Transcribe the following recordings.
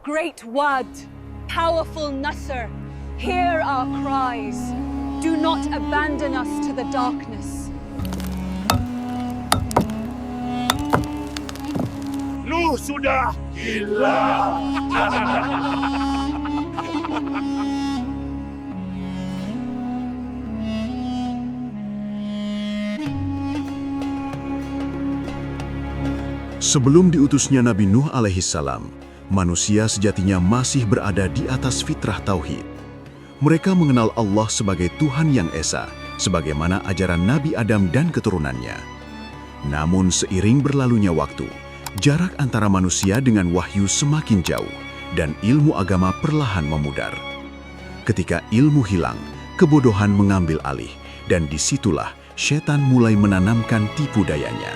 Great Wad, powerful Nasr, hear our cries. Do not abandon us to the darkness. Lu sudah gila. Sebelum diutusnya Nabi Nuh alaihissalam, manusia sejatinya masih berada di atas fitrah tauhid. Mereka mengenal Allah sebagai Tuhan yang Esa, sebagaimana ajaran Nabi Adam dan keturunannya. Namun seiring berlalunya waktu, jarak antara manusia dengan wahyu semakin jauh, dan ilmu agama perlahan memudar. Ketika ilmu hilang, kebodohan mengambil alih, dan disitulah setan mulai menanamkan tipu dayanya.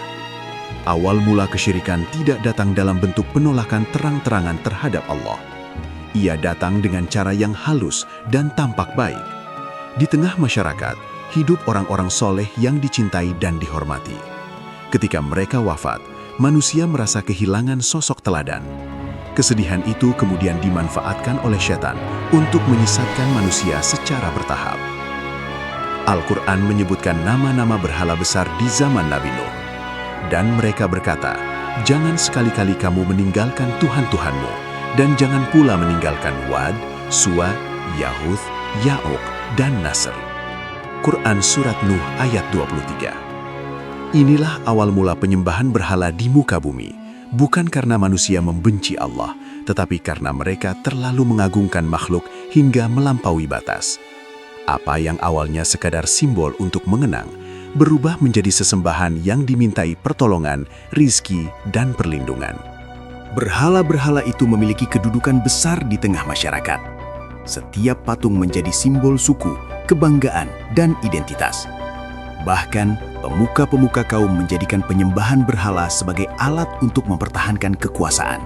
Awal mula kesyirikan tidak datang dalam bentuk penolakan terang-terangan terhadap Allah. Ia datang dengan cara yang halus dan tampak baik. Di tengah masyarakat, hidup orang-orang soleh yang dicintai dan dihormati. Ketika mereka wafat, manusia merasa kehilangan sosok teladan. Kesedihan itu kemudian dimanfaatkan oleh setan untuk menyesatkan manusia secara bertahap. Al-Quran menyebutkan nama-nama berhala besar di zaman Nabi Nuh. Dan mereka berkata, jangan sekali-kali kamu meninggalkan Tuhan-Tuhanmu, dan jangan pula meninggalkan Wad, Suwa, Yahuth, Ya'uq, dan Nasr. Quran Surat Nuh ayat 23. Inilah awal mula penyembahan berhala di muka bumi, bukan karena manusia membenci Allah, tetapi karena mereka terlalu mengagungkan makhluk hingga melampaui batas. Apa yang awalnya sekadar simbol untuk mengenang, berubah menjadi sesembahan yang dimintai pertolongan, rizki, dan perlindungan. Berhala-berhala itu memiliki kedudukan besar di tengah masyarakat. Setiap patung menjadi simbol suku, kebanggaan, dan identitas. Bahkan, pemuka-pemuka kaum menjadikan penyembahan berhala sebagai alat untuk mempertahankan kekuasaan.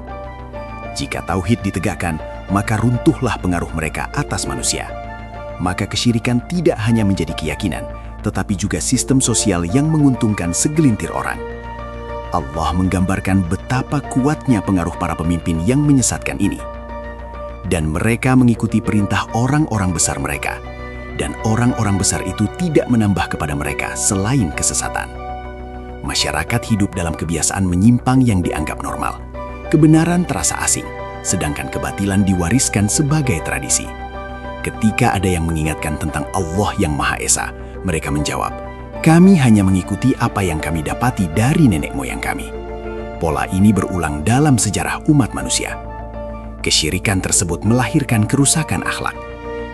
Jika tauhid ditegakkan, maka runtuhlah pengaruh mereka atas manusia. Maka kesyirikan tidak hanya menjadi keyakinan, tetapi juga sistem sosial yang menguntungkan segelintir orang. Allah menggambarkan betapa kuatnya pengaruh para pemimpin yang menyesatkan ini. Dan mereka mengikuti perintah orang-orang besar mereka. Dan orang-orang besar itu tidak menambah kepada mereka selain kesesatan. Masyarakat hidup dalam kebiasaan menyimpang yang dianggap normal. Kebenaran terasa asing, sedangkan kebatilan diwariskan sebagai tradisi. Ketika ada yang mengingatkan tentang Allah yang Maha Esa, mereka menjawab, kami hanya mengikuti apa yang kami dapati dari nenek moyang kami. Pola ini berulang dalam sejarah umat manusia. Kesyirikan tersebut melahirkan kerusakan akhlak.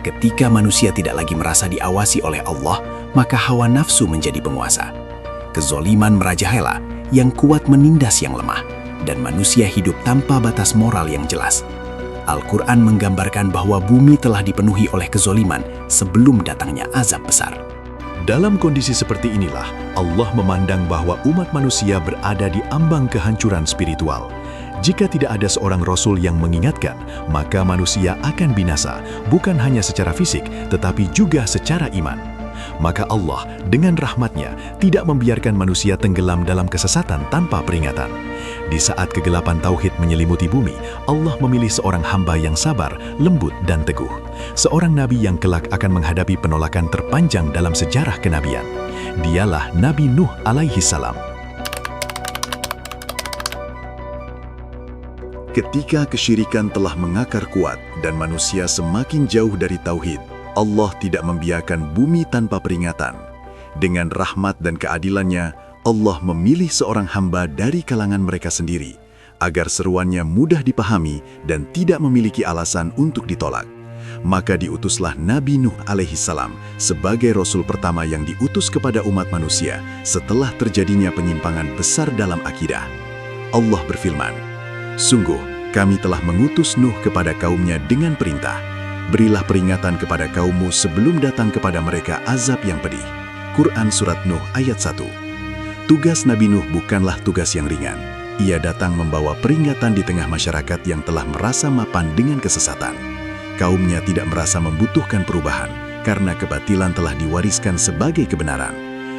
Ketika manusia tidak lagi merasa diawasi oleh Allah, maka hawa nafsu menjadi penguasa. Kezoliman merajalela, yang kuat menindas yang lemah, dan manusia hidup tanpa batas moral yang jelas. Al-Quran menggambarkan bahwa bumi telah dipenuhi oleh kezoliman sebelum datangnya azab besar. Dalam kondisi seperti inilah, Allah memandang bahwa umat manusia berada di ambang kehancuran spiritual. Jika tidak ada seorang Rasul yang mengingatkan, maka manusia akan binasa, bukan hanya secara fisik, tetapi juga secara iman. Maka Allah, dengan rahmatnya, tidak membiarkan manusia tenggelam dalam kesesatan tanpa peringatan. Di saat kegelapan tauhid menyelimuti bumi, Allah memilih seorang hamba yang sabar, lembut, dan teguh. Seorang nabi yang kelak akan menghadapi penolakan terpanjang dalam sejarah kenabian. Dialah Nabi Nuh alaihissalam. Ketika kesyirikan telah mengakar kuat dan manusia semakin jauh dari tauhid, Allah tidak membiarkan bumi tanpa peringatan. Dengan rahmat dan keadilannya, Allah memilih seorang hamba dari kalangan mereka sendiri, agar seruannya mudah dipahami dan tidak memiliki alasan untuk ditolak. Maka diutuslah Nabi Nuh alaihissalam sebagai Rasul pertama yang diutus kepada umat manusia setelah terjadinya penyimpangan besar dalam akidah. Allah berfirman, sungguh kami telah mengutus Nuh kepada kaumnya dengan perintah, berilah peringatan kepada kaummu sebelum datang kepada mereka azab yang pedih. Quran Surat Nuh ayat 1. Tugas Nabi Nuh bukanlah tugas yang ringan. Ia datang membawa peringatan di tengah masyarakat yang telah merasa mapan dengan kesesatan. Kaumnya tidak merasa membutuhkan perubahan, karena kebatilan telah diwariskan sebagai kebenaran.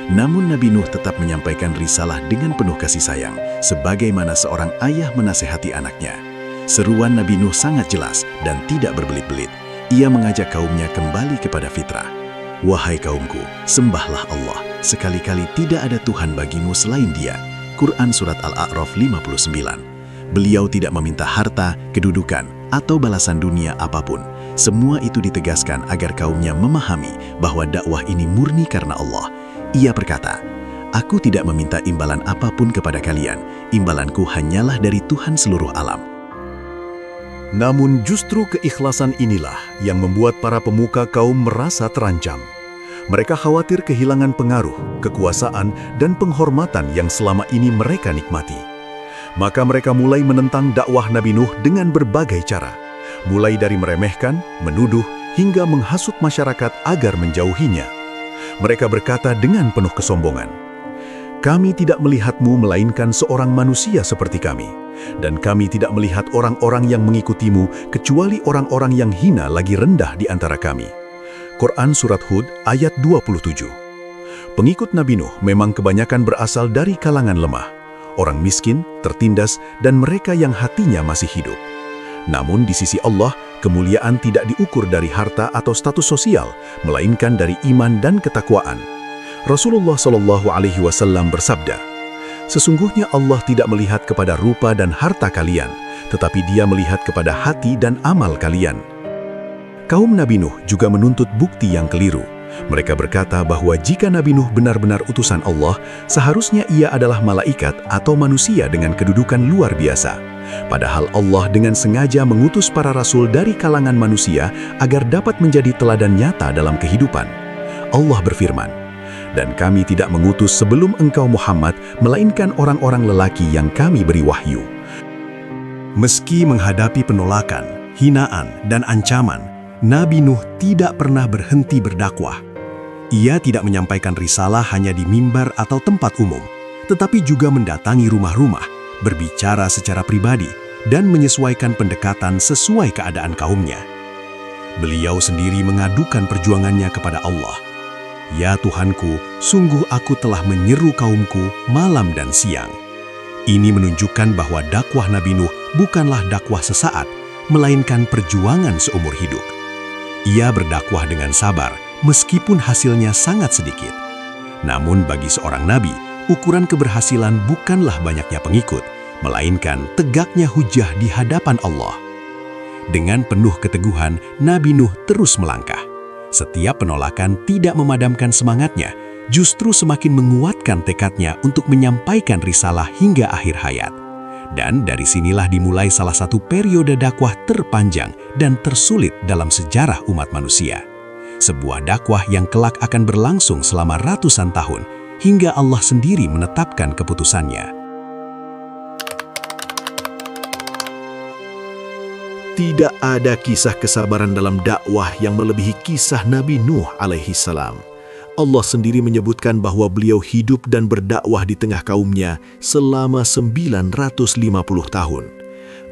Namun Nabi Nuh tetap menyampaikan risalah dengan penuh kasih sayang, sebagaimana seorang ayah menasehati anaknya. Seruan Nabi Nuh sangat jelas dan tidak berbelit-belit. Ia mengajak kaumnya kembali kepada fitrah. Wahai kaumku, sembahlah Allah. Sekali-kali tidak ada Tuhan bagimu selain Dia. Quran Surat Al-A'raf 59. Beliau tidak meminta harta, kedudukan, atau balasan dunia apapun. Semua itu ditegaskan agar kaumnya memahami bahwa dakwah ini murni karena Allah. Ia berkata, "Aku tidak meminta imbalan apapun kepada kalian. Imbalanku hanyalah dari Tuhan seluruh alam." Namun justru keikhlasan inilah yang membuat para pemuka kaum merasa terancam. Mereka khawatir kehilangan pengaruh, kekuasaan, dan penghormatan yang selama ini mereka nikmati. Maka mereka mulai menentang dakwah Nabi Nuh dengan berbagai cara, mulai dari meremehkan, menuduh, hingga menghasut masyarakat agar menjauhinya. Mereka berkata dengan penuh kesombongan, "Kami tidak melihatmu melainkan seorang manusia seperti kami, dan kami tidak melihat orang-orang yang mengikutimu kecuali orang-orang yang hina lagi rendah di antara kami." Quran Surat Hud ayat 27. Pengikut Nabi Nuh memang kebanyakan berasal dari kalangan lemah, orang miskin, tertindas, dan mereka yang hatinya masih hidup. Namun di sisi Allah, kemuliaan tidak diukur dari harta atau status sosial, melainkan dari iman dan ketakwaan. Rasulullah SAW bersabda, "Sesungguhnya Allah tidak melihat kepada rupa dan harta kalian, tetapi Dia melihat kepada hati dan amal kalian." Kaum Nabi Nuh juga menuntut bukti yang keliru. Mereka berkata bahwa jika Nabi Nuh benar-benar utusan Allah, seharusnya ia adalah malaikat atau manusia dengan kedudukan luar biasa. Padahal Allah dengan sengaja mengutus para rasul dari kalangan manusia agar dapat menjadi teladan nyata dalam kehidupan. Allah berfirman, "Dan kami tidak mengutus sebelum engkau Muhammad, melainkan orang-orang lelaki yang kami beri wahyu." Meski menghadapi penolakan, hinaan, dan ancaman, Nabi Nuh tidak pernah berhenti berdakwah. Ia tidak menyampaikan risalah hanya di mimbar atau tempat umum, tetapi juga mendatangi rumah-rumah, berbicara secara pribadi, dan menyesuaikan pendekatan sesuai keadaan kaumnya. Beliau sendiri mengadukan perjuangannya kepada Allah. "Ya Tuhanku, sungguh aku telah menyeru kaumku malam dan siang." Ini menunjukkan bahwa dakwah Nabi Nuh bukanlah dakwah sesaat, melainkan perjuangan seumur hidup. Ia berdakwah dengan sabar, meskipun hasilnya sangat sedikit. Namun bagi seorang nabi, ukuran keberhasilan bukanlah banyaknya pengikut, melainkan tegaknya hujah di hadapan Allah. Dengan penuh keteguhan, Nabi Nuh terus melangkah. Setiap penolakan tidak memadamkan semangatnya, justru semakin menguatkan tekadnya untuk menyampaikan risalah hingga akhir hayat. Dan dari sinilah dimulai salah satu periode dakwah terpanjang dan tersulit dalam sejarah umat manusia. Sebuah dakwah yang kelak akan berlangsung selama ratusan tahun, hingga Allah sendiri menetapkan keputusannya. Tidak ada kisah kesabaran dalam dakwah yang melebihi kisah Nabi Nuh alaihi salam. Allah sendiri menyebutkan bahwa beliau hidup dan berdakwah di tengah kaumnya selama 950 tahun.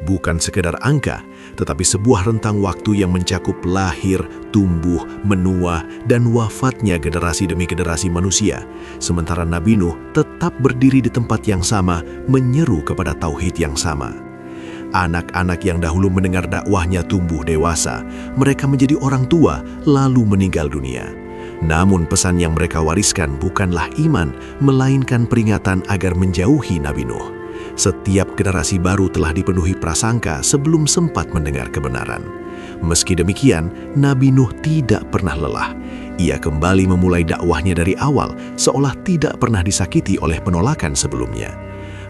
Bukan sekedar angka, tetapi sebuah rentang waktu yang mencakup lahir, tumbuh, menua, dan wafatnya generasi demi generasi manusia. Sementara Nabi Nuh tetap berdiri di tempat yang sama, menyeru kepada tauhid yang sama. Anak-anak yang dahulu mendengar dakwahnya tumbuh dewasa, mereka menjadi orang tua, lalu meninggal dunia. Namun pesan yang mereka wariskan bukanlah iman, melainkan peringatan agar menjauhi Nabi Nuh. Setiap generasi baru telah dipenuhi prasangka sebelum sempat mendengar kebenaran. Meski demikian, Nabi Nuh tidak pernah lelah. Ia kembali memulai dakwahnya dari awal, seolah tidak pernah disakiti oleh penolakan sebelumnya.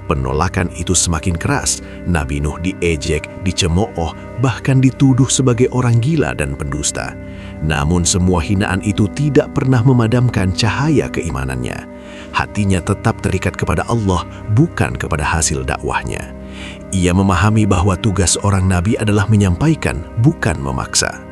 Penolakan itu semakin keras. Nabi Nuh diejek, dicemooh, bahkan dituduh sebagai orang gila dan pendusta. Namun semua hinaan itu tidak pernah memadamkan cahaya keimanannya. Hatinya tetap terikat kepada Allah, bukan kepada hasil dakwahnya. Ia memahami bahwa tugas seorang nabi adalah menyampaikan, bukan memaksa.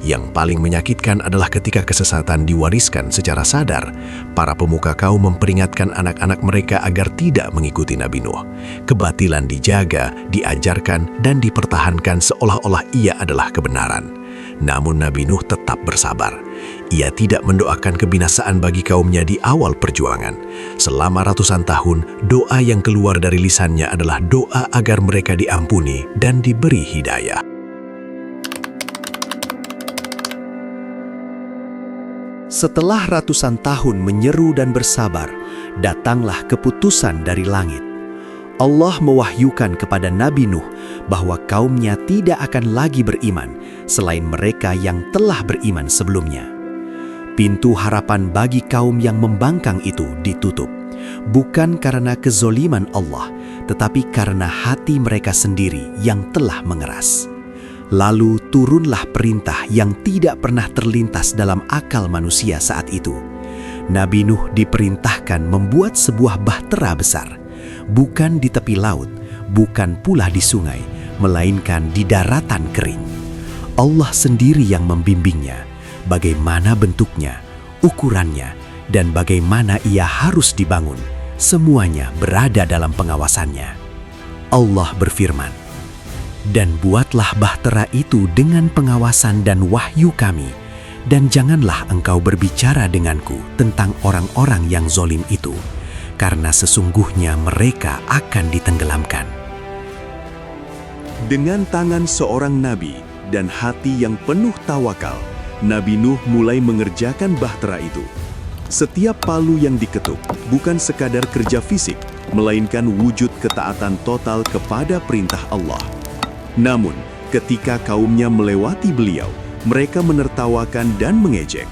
Yang paling menyakitkan adalah ketika kesesatan diwariskan secara sadar. Para pemuka kaum memperingatkan anak-anak mereka agar tidak mengikuti Nabi Nuh. Kebatilan dijaga, diajarkan, dan dipertahankan seolah-olah ia adalah kebenaran. Namun Nabi Nuh tetap bersabar. Ia tidak mendoakan kebinasaan bagi kaumnya di awal perjuangan. Selama ratusan tahun, doa yang keluar dari lisannya adalah doa agar mereka diampuni dan diberi hidayah. Setelah ratusan tahun menyeru dan bersabar, datanglah keputusan dari langit. Allah mewahyukan kepada Nabi Nuh bahwa kaumnya tidak akan lagi beriman selain mereka yang telah beriman sebelumnya. Pintu harapan bagi kaum yang membangkang itu ditutup, bukan karena kezoliman Allah, tetapi karena hati mereka sendiri yang telah mengeras. Lalu turunlah perintah yang tidak pernah terlintas dalam akal manusia saat itu. Nabi Nuh diperintahkan membuat sebuah bahtera besar, bukan di tepi laut, bukan pula di sungai, melainkan di daratan kering. Allah sendiri yang membimbingnya, bagaimana bentuknya, ukurannya, dan bagaimana ia harus dibangun. Semuanya berada dalam pengawasannya. Allah berfirman, "Dan buatlah bahtera itu dengan pengawasan dan wahyu kami, dan janganlah engkau berbicara denganku tentang orang-orang yang zolim itu, karena sesungguhnya mereka akan ditenggelamkan." Dengan tangan seorang nabi dan hati yang penuh tawakal, Nabi Nuh mulai mengerjakan bahtera itu. Setiap palu yang diketuk bukan sekadar kerja fisik, melainkan wujud ketaatan total kepada perintah Allah. Namun, ketika kaumnya melewati beliau, mereka menertawakan dan mengejek.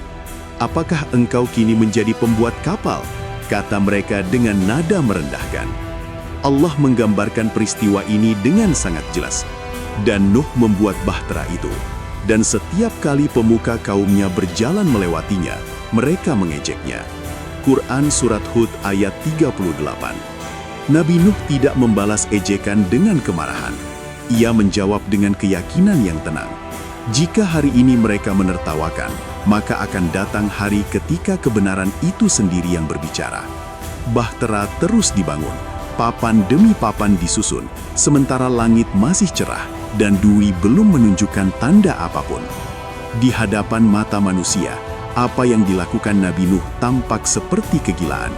"Apakah engkau kini menjadi pembuat kapal?" kata mereka dengan nada merendahkan. Allah menggambarkan peristiwa ini dengan sangat jelas. Dan Nuh membuat bahtera itu. Dan setiap kali pemuka kaumnya berjalan melewatinya, mereka mengejeknya. Quran Surat Hud ayat 38. Nabi Nuh tidak membalas ejekan dengan kemarahan. Ia menjawab dengan keyakinan yang tenang. Jika hari ini mereka menertawakan, maka akan datang hari ketika kebenaran itu sendiri yang berbicara. Bahtera terus dibangun, papan demi papan disusun, sementara langit masih cerah dan duri belum menunjukkan tanda apapun. Di hadapan mata manusia, apa yang dilakukan Nabi Nuh tampak seperti kegilaan.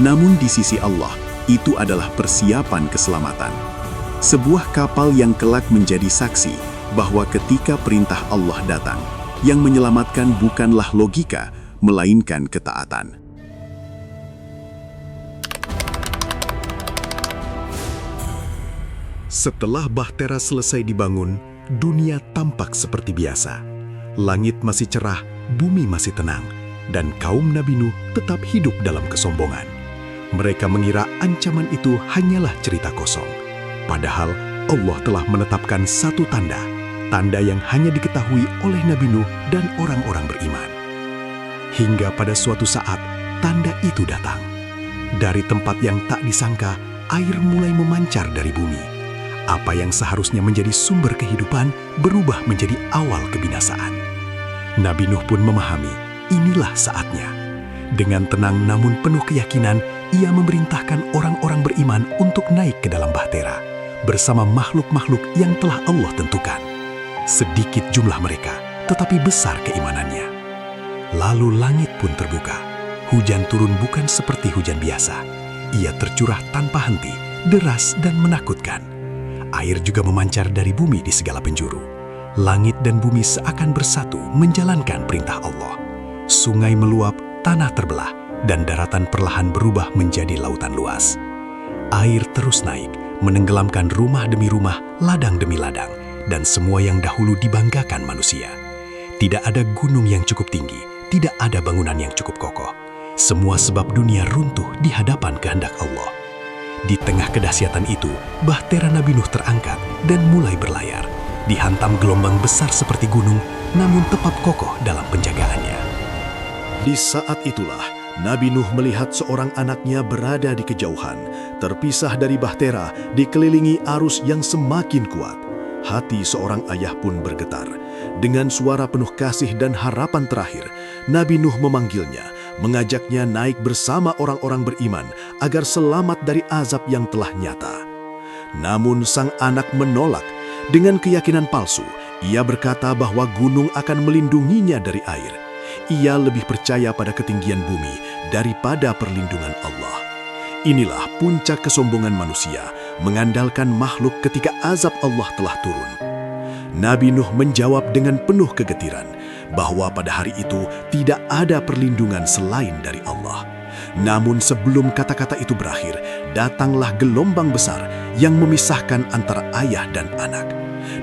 Namun di sisi Allah, itu adalah persiapan keselamatan. Sebuah kapal yang kelak menjadi saksi bahwa ketika perintah Allah datang, yang menyelamatkan bukanlah logika, melainkan ketaatan. Setelah bahtera selesai dibangun, dunia tampak seperti biasa. Langit masih cerah, bumi masih tenang, dan kaum Nabi Nuh tetap hidup dalam kesombongan. Mereka mengira ancaman itu hanyalah cerita kosong. Padahal Allah telah menetapkan satu tanda yang hanya diketahui oleh Nabi Nuh dan orang-orang beriman. Hingga pada suatu saat, tanda itu datang. Dari tempat yang tak disangka, air mulai memancar dari bumi. Apa yang seharusnya menjadi sumber kehidupan berubah menjadi awal kebinasaan. Nabi Nuh pun memahami, inilah saatnya. Dengan tenang namun penuh keyakinan, ia memerintahkan orang-orang beriman untuk naik ke dalam bahtera bersama makhluk-makhluk yang telah Allah tentukan. Sedikit jumlah mereka, tetapi besar keimanannya. Lalu langit pun terbuka. Hujan turun bukan seperti hujan biasa. Ia tercurah tanpa henti, deras dan menakutkan. Air juga memancar dari bumi di segala penjuru. Langit dan bumi seakan bersatu menjalankan perintah Allah. Sungai meluap, tanah terbelah, dan daratan perlahan berubah menjadi lautan luas. Air terus naik, menenggelamkan rumah demi rumah, ladang demi ladang, dan semua yang dahulu dibanggakan manusia. Tidak ada gunung yang cukup tinggi, tidak ada bangunan yang cukup kokoh. Semua sebab dunia runtuh di hadapan kehendak Allah. Di tengah kedahsyatan itu, bahtera Nabi Nuh terangkat dan mulai berlayar. Dihantam gelombang besar seperti gunung, namun tetap kokoh dalam penjagaannya. Di saat itulah, Nabi Nuh melihat seorang anaknya berada di kejauhan, terpisah dari bahtera, dikelilingi arus yang semakin kuat. Hati seorang ayah pun bergetar. Dengan suara penuh kasih dan harapan terakhir, Nabi Nuh memanggilnya, mengajaknya naik bersama orang-orang beriman agar selamat dari azab yang telah nyata. Namun sang anak menolak. Dengan keyakinan palsu, ia berkata bahwa gunung akan melindunginya dari air. Ia lebih percaya pada ketinggian bumi daripada perlindungan Allah. Inilah puncak kesombongan manusia, mengandalkan makhluk ketika azab Allah telah turun. Nabi Nuh menjawab dengan penuh kegetiran bahwa pada hari itu tidak ada perlindungan selain dari Allah. Namun sebelum kata-kata itu berakhir, datanglah gelombang besar yang memisahkan antara ayah dan anak.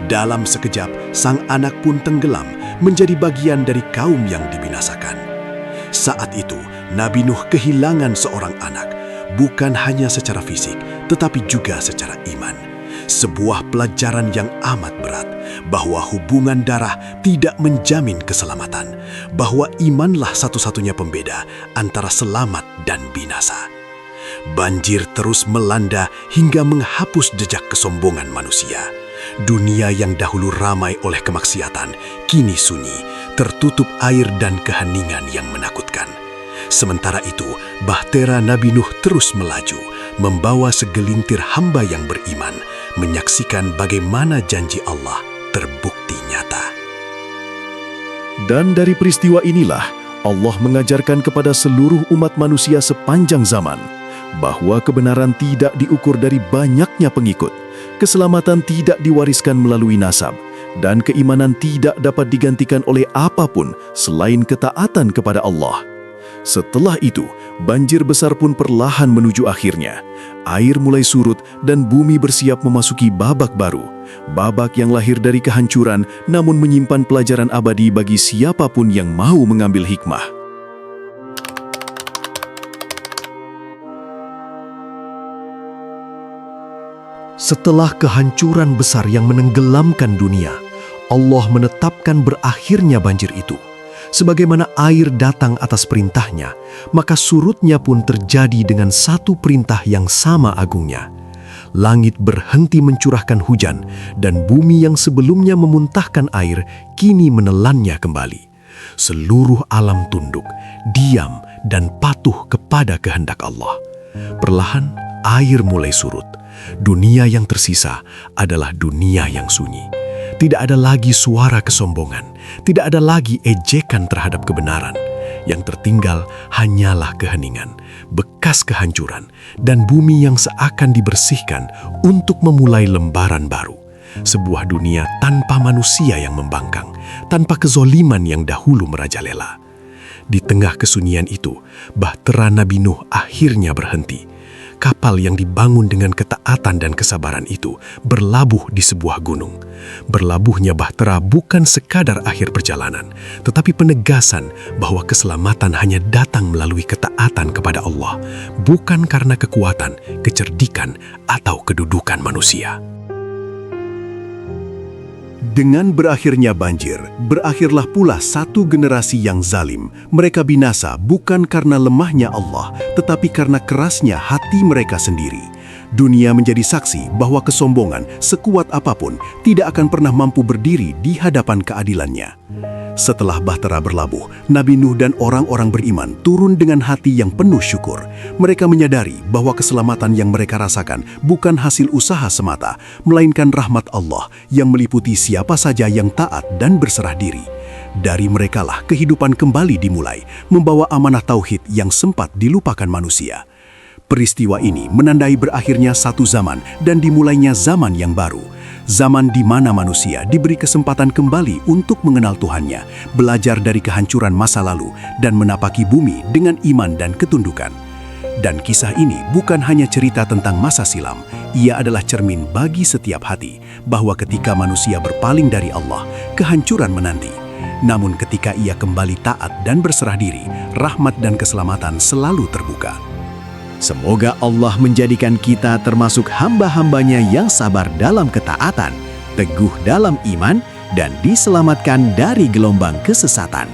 Dalam sekejap, sang anak pun tenggelam menjadi bagian dari kaum yang dibinasakan. Saat itu, Nabi Nuh kehilangan seorang anak, bukan hanya secara fisik, tetapi juga secara iman. Sebuah pelajaran yang amat berat, bahwa hubungan darah tidak menjamin keselamatan, bahwa imanlah satu-satunya pembeda antara selamat dan binasa. Banjir terus melanda hingga menghapus jejak kesombongan manusia. Dunia yang dahulu ramai oleh kemaksiatan, kini sunyi, tertutup air dan keheningan yang menakutkan. Sementara itu, bahtera Nabi Nuh terus melaju, membawa segelintir hamba yang beriman, menyaksikan bagaimana janji Allah terbukti nyata. Dan dari peristiwa inilah, Allah mengajarkan kepada seluruh umat manusia sepanjang zaman, bahwa kebenaran tidak diukur dari banyaknya pengikut, keselamatan tidak diwariskan melalui nasab, dan keimanan tidak dapat digantikan oleh apapun selain ketaatan kepada Allah. Setelah itu, banjir besar pun perlahan menuju akhirnya. Air mulai surut dan bumi bersiap memasuki babak baru. Babak yang lahir dari kehancuran namun menyimpan pelajaran abadi bagi siapapun yang mau mengambil hikmah. Setelah kehancuran besar yang menenggelamkan dunia, Allah menetapkan berakhirnya banjir itu. Sebagaimana air datang atas perintahnya, maka surutnya pun terjadi dengan satu perintah yang sama agungnya. Langit berhenti mencurahkan hujan, dan bumi yang sebelumnya memuntahkan air, kini menelannya kembali. Seluruh alam tunduk, diam, dan patuh kepada kehendak Allah. Perlahan, air mulai surut. Dunia yang tersisa adalah dunia yang sunyi. Tidak ada lagi suara kesombongan, tidak ada lagi ejekan terhadap kebenaran. Yang tertinggal hanyalah keheningan, bekas kehancuran, dan bumi yang seakan dibersihkan untuk memulai lembaran baru. Sebuah dunia tanpa manusia yang membangkang, tanpa kezoliman yang dahulu merajalela. Di tengah kesunyian itu, bahtera Nabi Nuh akhirnya berhenti. Kapal yang dibangun dengan ketaatan dan kesabaran itu berlabuh di sebuah gunung. Berlabuhnya bahtera bukan sekadar akhir perjalanan, tetapi penegasan bahwa keselamatan hanya datang melalui ketaatan kepada Allah, bukan karena kekuatan, kecerdikan, atau kedudukan manusia. Dengan berakhirnya banjir, berakhirlah pula satu generasi yang zalim. Mereka binasa bukan karena lemahnya Allah, tetapi karena kerasnya hati mereka sendiri. Dunia menjadi saksi bahwa kesombongan, sekuat apapun, tidak akan pernah mampu berdiri di hadapan keadilannya. Setelah bahtera berlabuh, Nabi Nuh dan orang-orang beriman turun dengan hati yang penuh syukur. Mereka menyadari bahwa keselamatan yang mereka rasakan bukan hasil usaha semata, melainkan rahmat Allah yang meliputi siapa saja yang taat dan berserah diri. Dari merekalah kehidupan kembali dimulai, membawa amanah tauhid yang sempat dilupakan manusia. Peristiwa ini menandai berakhirnya satu zaman dan dimulainya zaman yang baru. Zaman di mana manusia diberi kesempatan kembali untuk mengenal Tuhannya, belajar dari kehancuran masa lalu, dan menapaki bumi dengan iman dan ketundukan. Dan kisah ini bukan hanya cerita tentang masa silam, ia adalah cermin bagi setiap hati, bahwa ketika manusia berpaling dari Allah, kehancuran menanti. Namun ketika ia kembali taat dan berserah diri, rahmat dan keselamatan selalu terbuka. Semoga Allah menjadikan kita termasuk hamba-hambanya yang sabar dalam ketaatan, teguh dalam iman, dan diselamatkan dari gelombang kesesatan.